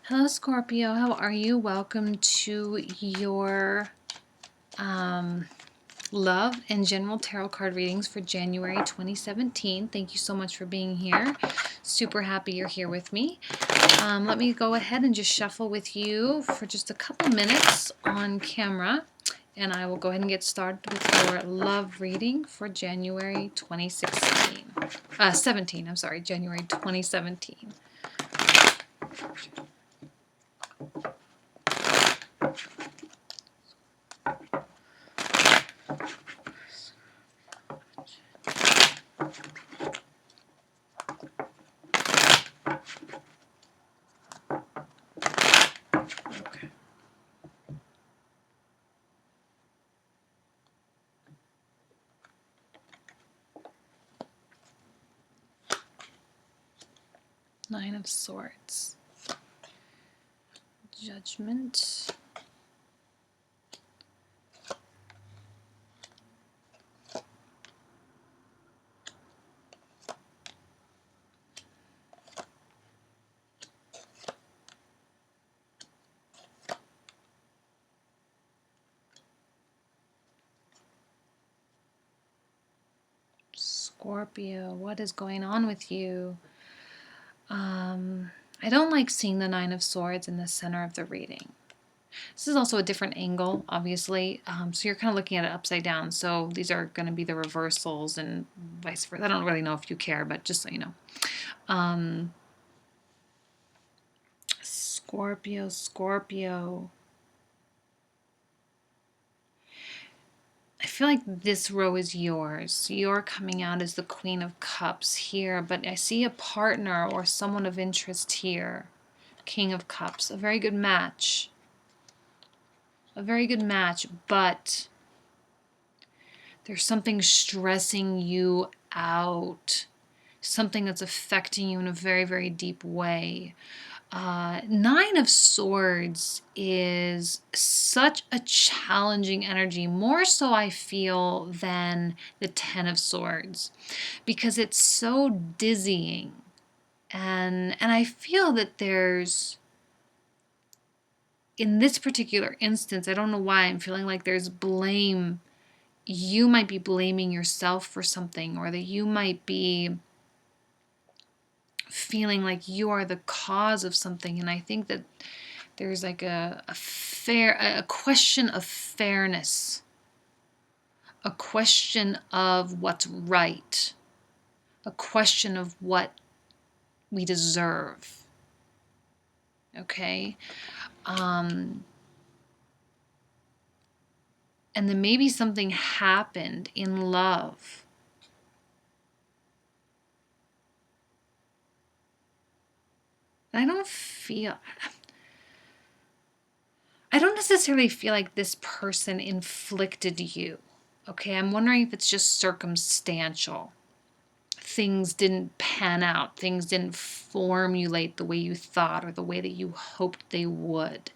Hello, Scorpio. How are you? Welcome to your love and general tarot card readings for January 2017. Thank you so much for being here. Super happy you're here with me. Let me go ahead and just shuffle with you for just a couple minutes on camera, and I will go ahead and get started with your love reading for January 2016. 17, I'm sorry, January 2017. Okay. Nine of Swords. Judgment. Scorpio, what is going on with you? I don't like seeing the Nine of Swords in the center of the reading. This is also a different angle, obviously, so you're kind of looking at it upside down. So these are going to be the reversals and vice versa. I don't really know if you care, but just so you know. Scorpio. I feel like this row is yours. You're coming out as the Queen of Cups here, but I see a partner or someone of interest here. King of Cups, a very good match. A very good match, but there's something stressing you out. Something that's affecting you in a very, very deep way. Nine of Swords is such a challenging energy, more so I feel than the Ten of Swords, because it's so dizzying, and I feel that there's, in this particular instance, I don't know why I'm feeling like there's blame. You might be blaming yourself for something, or that you might be feeling like you are the cause of something. And I think that there's like a question of fairness, a question of what's right, a question of what we deserve. Okay? And then maybe something happened in love. I don't necessarily feel like this person inflicted you. Okay, I'm wondering if it's just circumstantial. Things didn't pan out. Things didn't formulate the way you thought or the way that you hoped they would.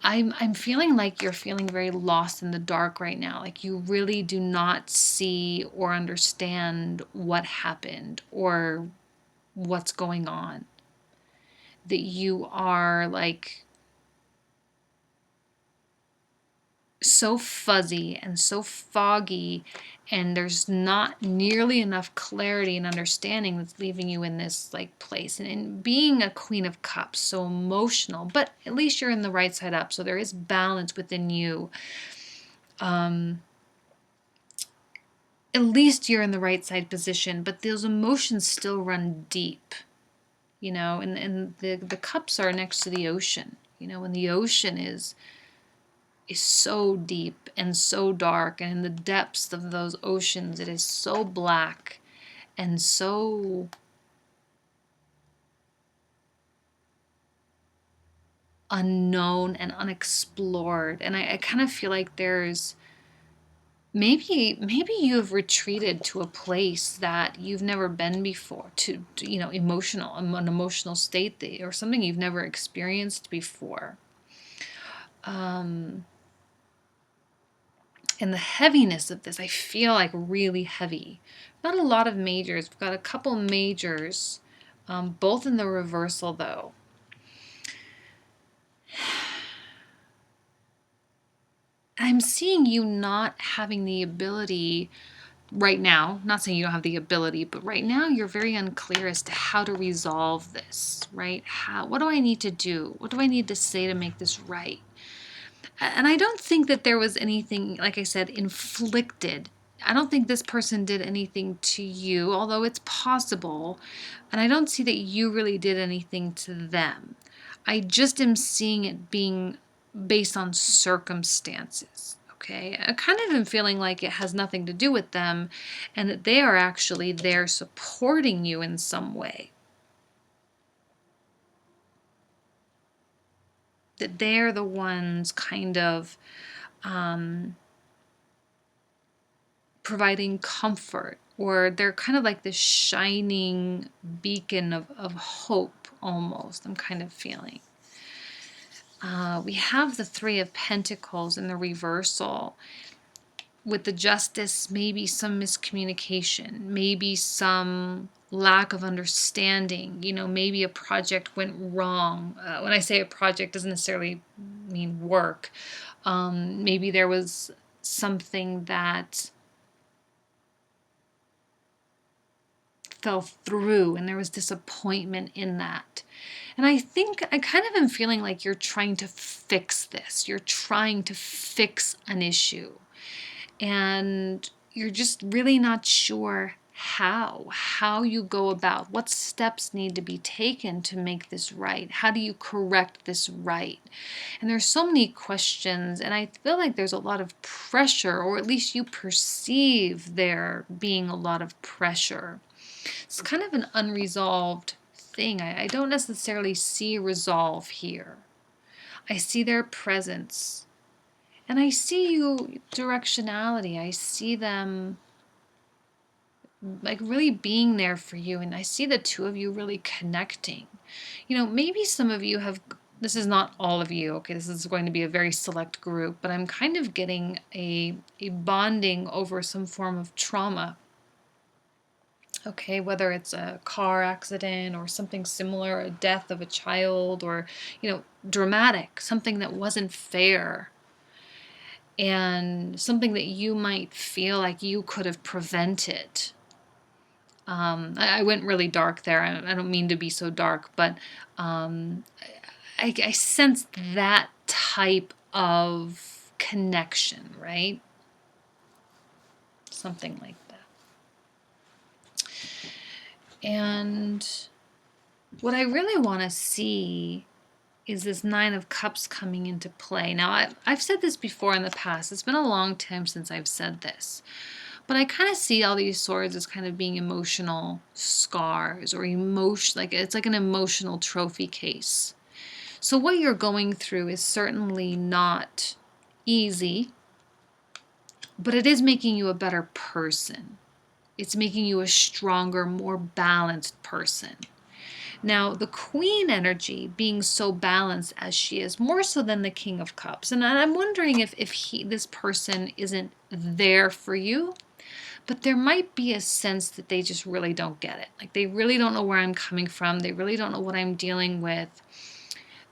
I'm feeling like you're feeling very lost in the dark right now. Like you really do not see or understand what happened or what's going on. That you are like so fuzzy and so foggy, and there's not nearly enough clarity and understanding that's leaving you in this like place. And being a Queen of Cups, so emotional, but at least you're in the right side up, so there is balance within you. At least you're in the right side position, but those emotions still run deep, you know, and the cups are next to the ocean, you know, and the ocean is so deep and so dark, and in the depths of those oceans it is so black and so unknown and unexplored. And I kind of feel like there's maybe you have retreated to a place that you've never been before, to you know, an emotional state or something you've never experienced before. And the heaviness of this, I feel like really heavy. Not a lot of majors. We've got a couple majors, both in the reversal though. I'm seeing you not having the ability right now, not saying you don't have the ability, but right now you're very unclear as to how to resolve this, right? What do I need to do? What do I need to say to make this right? And I don't think that there was anything, like I said, inflicted. I don't think this person did anything to you, although it's possible. And I don't see that you really did anything to them. I just am seeing it being based on circumstances. Okay, I kind of am feeling like it has nothing to do with them and that they are actually there supporting you in some way. That they're the ones kind of providing comfort, or they're kind of like this shining beacon of hope almost, I'm kind of feeling. We have the Three of Pentacles in the reversal. With the Justice, maybe some miscommunication, maybe some lack of understanding. You know, maybe a project went wrong. When I say a project, doesn't necessarily mean work. Maybe there was something that fell through and there was disappointment in that. And I think I kind of am feeling like you're trying to fix this. You're trying to fix an issue. And you're just really not sure how you go about, what steps need to be taken to make this right. How do you correct this right? And there's so many questions, and I feel like there's a lot of pressure, or at least you perceive there being a lot of pressure. It's kind of an unresolved thing. I don't necessarily see resolve here. I see their presence. And I see you directionality. I see them like really being there for you. And I see the two of you really connecting. You know, maybe some of you have, this is not all of you, okay, this is going to be a very select group, but I'm kind of getting a bonding over some form of trauma. Okay, whether it's a car accident or something similar, a death of a child, or, you know, dramatic, something that wasn't fair, and something that you might feel like you could have prevented. I went really dark there. I don't mean to be so dark, but I sense that type of connection, right? Something like that. And what I really want to see is this Nine of Cups coming into play. Now, I've said this before in the past. It's been a long time since I've said this. But I kind of see all these swords as kind of being emotional scars, or emotion, like it's like an emotional trophy case. So what you're going through is certainly not easy, but it is making you a better person. It's making you a stronger, more balanced person. Now, the Queen energy being so balanced as she is, more so than the King of Cups. And I'm wondering if this person isn't there for you, but there might be a sense that they just really don't get it. Like they really don't know where I'm coming from. They really don't know what I'm dealing with.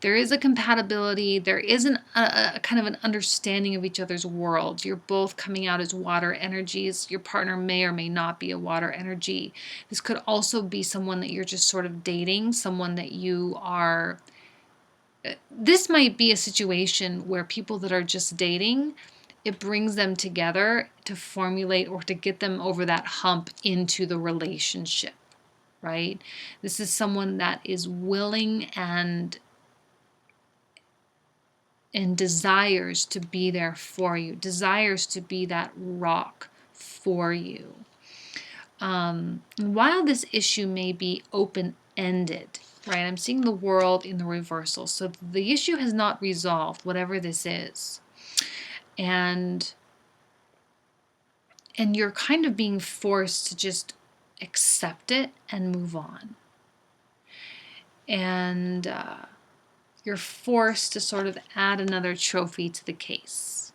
There is a compatibility. There is a kind of an understanding of each other's worlds. You're both coming out as water energies. Your partner may or may not be a water energy. This could also be someone that you're just sort of dating, someone that you are. This might be a situation where people that are just dating, it brings them together to formulate or to get them over that hump into the relationship, right? This is someone that is willing and desires to be there for you, desires to be that rock for you. While this issue may be open-ended, right? I'm seeing the World in the reversal. So the issue has not resolved, whatever this is. And you're kind of being forced to just accept it and move on. And you're forced to sort of add another trophy to the case.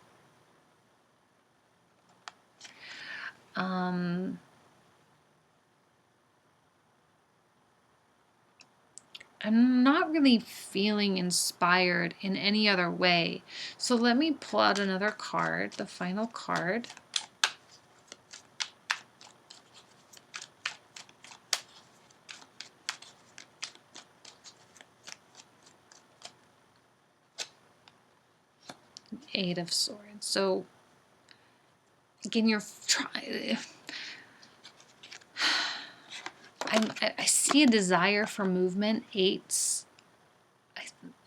I'm not really feeling inspired in any other way. So let me pull out another card, the final card. Eight of Swords. So again, you're trying. I see a desire for movement. I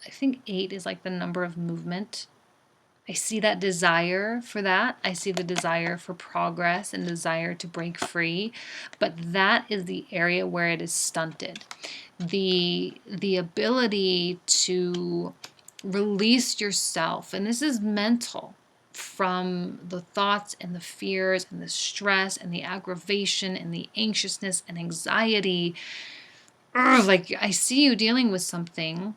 think 8 is like the number of movement. I see that desire for that. I see the desire for progress and desire to break free, but that is the area where it is stunted. The ability to release yourself, and this is mental, from the thoughts and the fears and the stress and the aggravation and the anxiousness and anxiety. Like I see you dealing with something,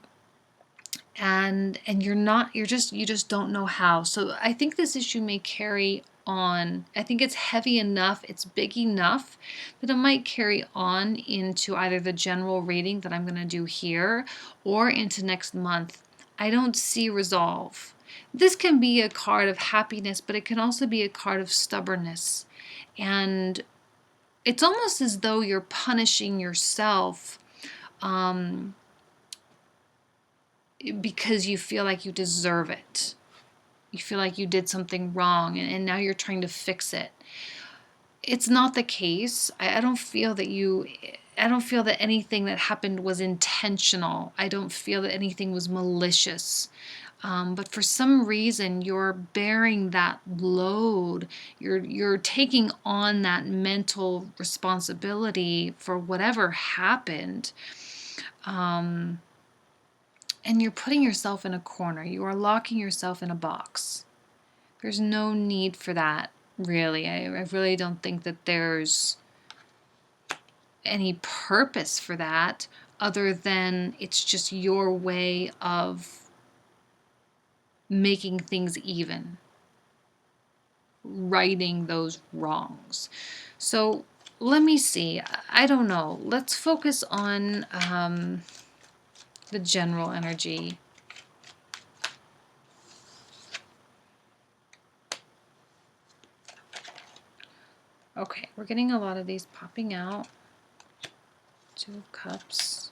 and you just don't know how. So I think this issue may carry on. I think it's heavy enough, it's big enough that it might carry on into either the general reading that I'm going to do here or into next month. I don't see resolve. This can be a card of happiness, but it can also be a card of stubbornness. And it's almost as though you're punishing yourself because you feel like you deserve it. You feel like you did something wrong, and now you're trying to fix it. It's not the case. I don't feel that anything that happened was intentional. I don't feel that anything was malicious. But for some reason, you're bearing that load. You're taking on that mental responsibility for whatever happened. And you're putting yourself in a corner. You are locking yourself in a box. There's no need for that, really. I really don't think that there's any purpose for that other than it's just your way of making things even, righting those wrongs. So let me see. I don't know. Let's focus on the general energy. Okay, we're getting a lot of these popping out. 2 of Cups.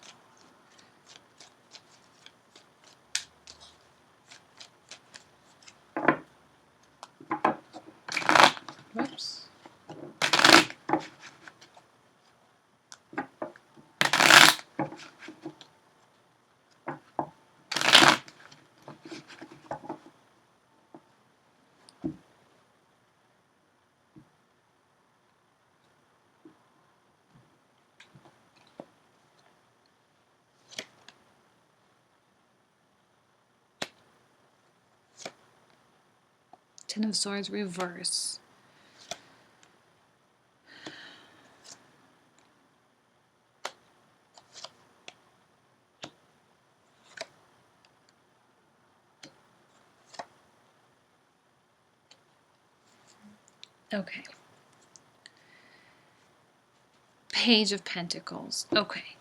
Whoops. Ten of Swords reverse. Okay. Page of Pentacles. Okay.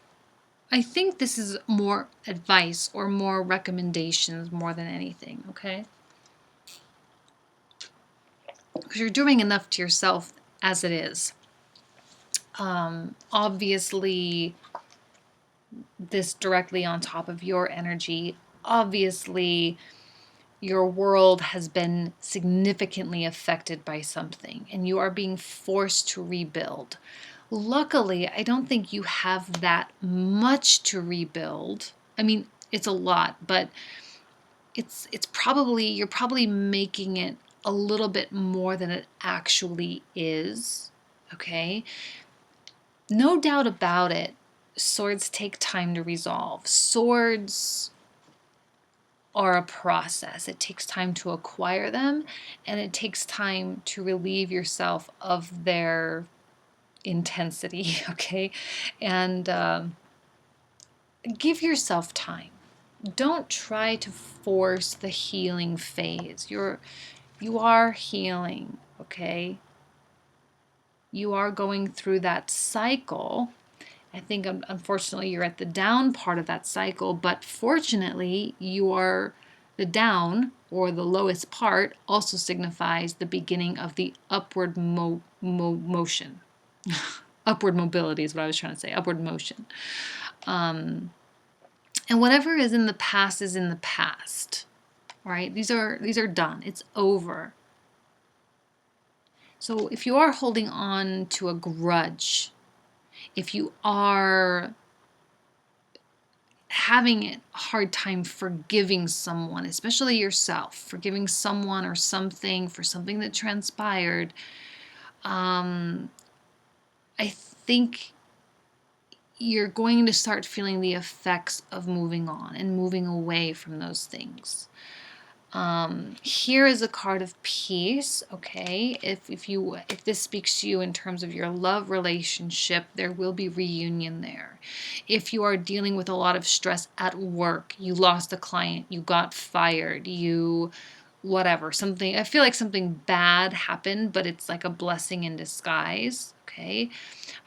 I think this is more advice or more recommendations more than anything, okay? Because you're doing enough to yourself as it is. Obviously, this directly on top of your energy. Obviously, your world has been significantly affected by something, and you are being forced to rebuild. Luckily, I don't think you have that much to rebuild. I mean, it's a lot, but it's probably, you're probably making it a little bit more than it actually is. Okay? No doubt about it, swords take time to resolve. Swords are a process. It takes time to acquire them, and it takes time to relieve yourself of their intensity, okay? And give yourself time. Don't try to force the healing phase. You are healing, okay? You are going through that cycle, I think unfortunately you're at the down part of that cycle, but fortunately you are the down, or the lowest part, also signifies the beginning of the upward motion. Upward mobility is what I was trying to say, upward motion. And whatever is in the past is in the past, right? These are done. It's over. So if you are holding on to a grudge, if you are having a hard time forgiving someone, especially yourself, forgiving someone or something for something that transpired, I think you're going to start feeling the effects of moving on and moving away from those things. Here is a card of peace, okay? If this speaks to you in terms of your love relationship, there will be reunion there. If you are dealing with a lot of stress at work, you lost a client, you got fired, whatever, something, I feel like something bad happened, but it's like a blessing in disguise, okay?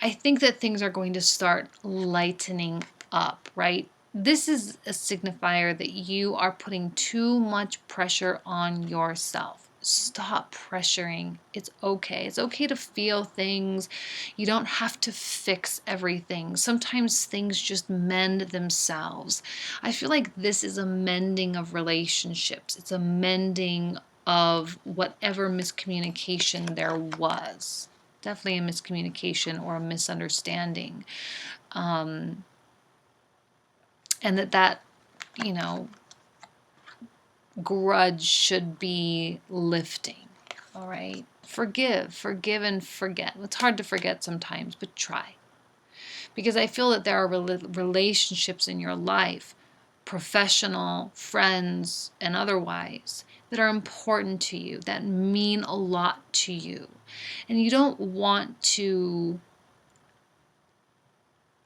I think that things are going to start lightening up, right? This is a signifier that you are putting too much pressure on yourself. Stop pressuring. It's okay. It's okay to feel things. You don't have to fix everything. Sometimes things just mend themselves. I feel like this is a mending of relationships. It's a mending of whatever miscommunication there was. Definitely a miscommunication or a misunderstanding. And that grudge should be lifting. All right. Forgive and forget. It's hard to forget sometimes, but try. Because I feel that there are relationships in your life, professional, friends, and otherwise, that are important to you, that mean a lot to you. And you don't want to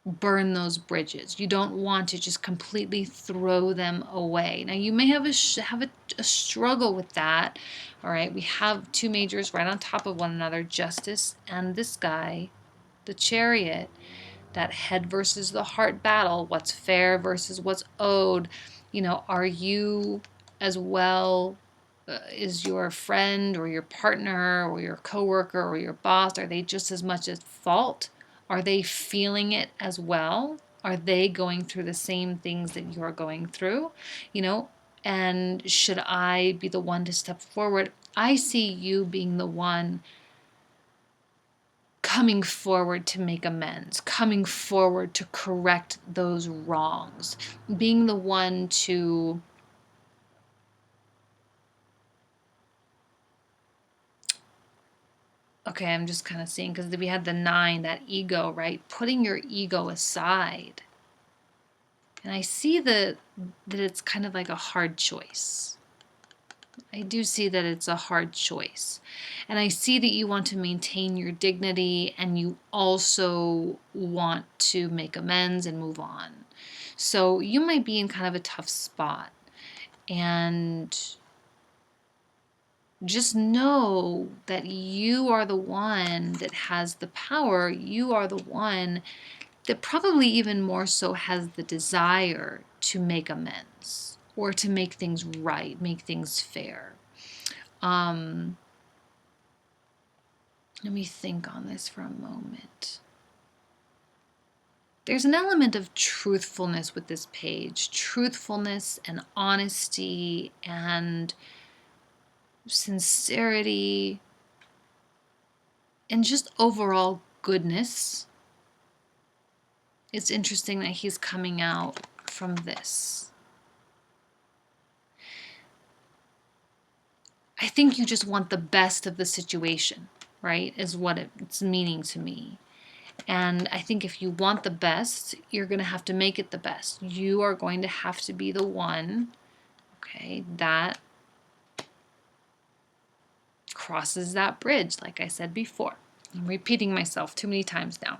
burn those bridges. You don't want to just completely throw them away. Now you may have a struggle with that. All right, we have two majors right on top of one another, Justice and this guy, the Chariot, that head versus the heart battle, what's fair versus what's owed. Are you as well, is your friend or your partner or your coworker or your boss, are they just as much at fault? Are they feeling it as well? Are they going through the same things that you're going through? And should I be the one to step forward? I see you being the one coming forward to make amends, coming forward to correct those wrongs, being the one to okay, I'm just kind of seeing, because we had the 9, that ego, right? Putting your ego aside. And I see that it's kind of like a hard choice. I do see that it's a hard choice. And I see that you want to maintain your dignity, and you also want to make amends and move on. So you might be in kind of a tough spot. And just know that you are the one that has the power. You are the one that probably even more so has the desire to make amends or to make things right, make things fair. Let me think on this for a moment. There's an element of truthfulness with this page, truthfulness and honesty and sincerity and just overall goodness. It's interesting that he's coming out from this. I think you just want the best of the situation, right? Is what it's meaning to me. And I think if you want the best, you're going to have to make it the best. You are going to have to be the one, okay, that crosses that bridge, like I said before. I'm repeating myself too many times now.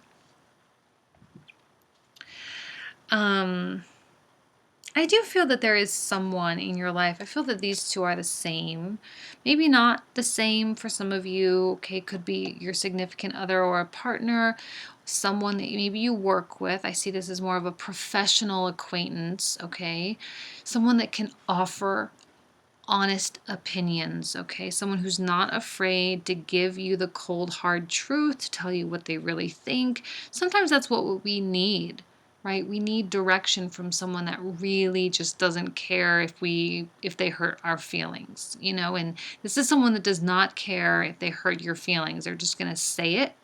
I do feel that there is someone in your life. I feel that these two are the same. Maybe not the same for some of you. Okay, could be your significant other or a partner, someone that maybe you work with. I see this as more of a professional acquaintance, okay? Someone that can offer honest opinions, okay? Someone who's not afraid to give you the cold, hard truth, to tell you what they really think. Sometimes that's what we need, right? We need direction from someone that really just doesn't care if they hurt our feelings, you know? And this is someone that does not care if they hurt your feelings. They're just going to say it,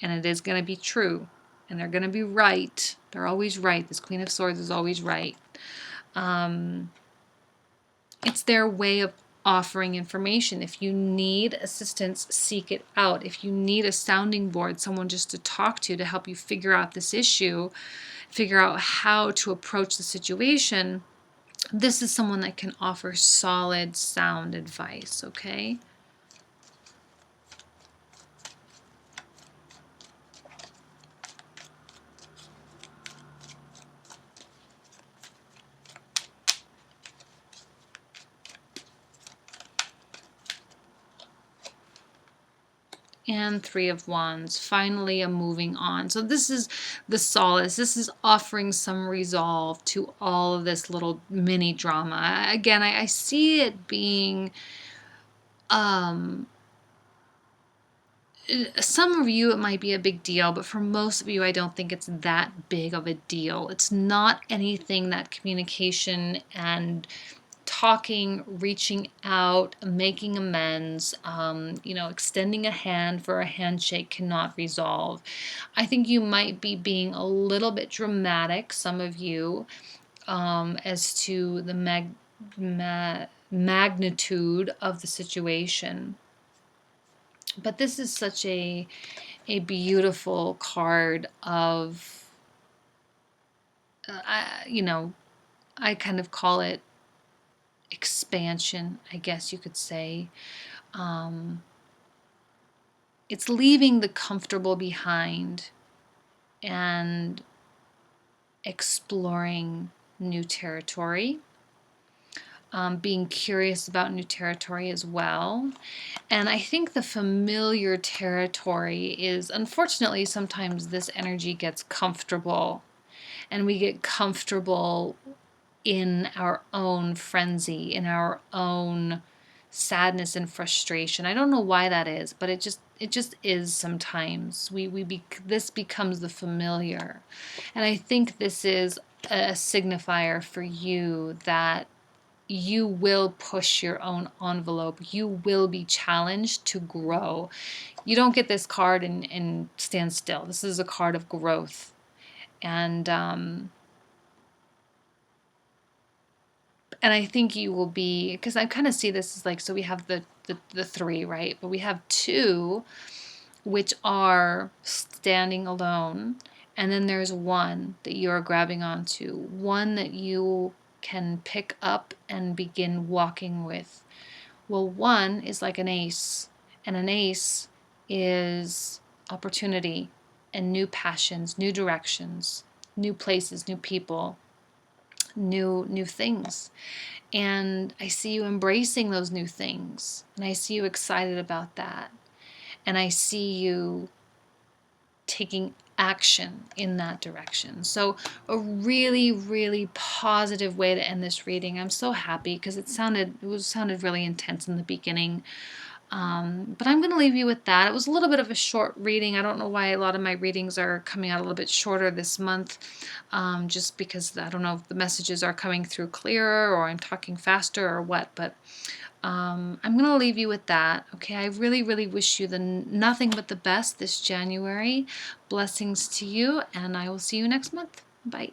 and it is going to be true, and they're going to be right. They're always right. This Queen of Swords is always right. It's their way of offering information. If you need assistance, seek it out. If you need a sounding board, someone just to talk to help you figure out this issue, figure out how to approach the situation, this is someone that can offer solid, sound advice, okay? And Three of Wands, finally a moving on. So this is the solace. This is offering some resolve to all of this little mini drama. Again, I see it being, some of you it might be a big deal, but for most of you I don't think it's that big of a deal. It's not anything that communication and talking, reaching out, making amends, extending a hand for a handshake cannot resolve. I think you might be being a little bit dramatic, some of you, as to the magnitude of the situation. But this is such a beautiful card of, I kind of call it expansion, I guess you could say. It's leaving the comfortable behind and exploring new territory. Being curious about new territory as well. And I think the familiar territory is, unfortunately, sometimes this energy gets comfortable, and we get comfortable in our own frenzy, in our own sadness and frustration. I don't know why that is, but it just is sometimes. This becomes the familiar. And I think this is a signifier for you that you will push your own envelope. You will be challenged to grow. You don't get this card and stand still. This is a card of growth. And I think you will be, because I kind of see this as like, so we have the three, right? But we have two, which are standing alone. And then there's one that you are grabbing onto, one that you can pick up and begin walking with. Well, one is like an ace, and an ace is opportunity and new passions, new directions, new places, new people, new things. And I see you embracing those new things, and I see you excited about that, and I see you taking action in that direction. So a really, really positive way to end this reading. I'm so happy because it sounded really intense in the beginning. But I'm going to leave you with that. It was a little bit of a short reading. I don't know why a lot of my readings are coming out a little bit shorter this month, just because I don't know if the messages are coming through clearer or I'm talking faster or what, but I'm going to leave you with that. Okay, I really, really wish you nothing but the best this January. Blessings to you, and I will see you next month. Bye.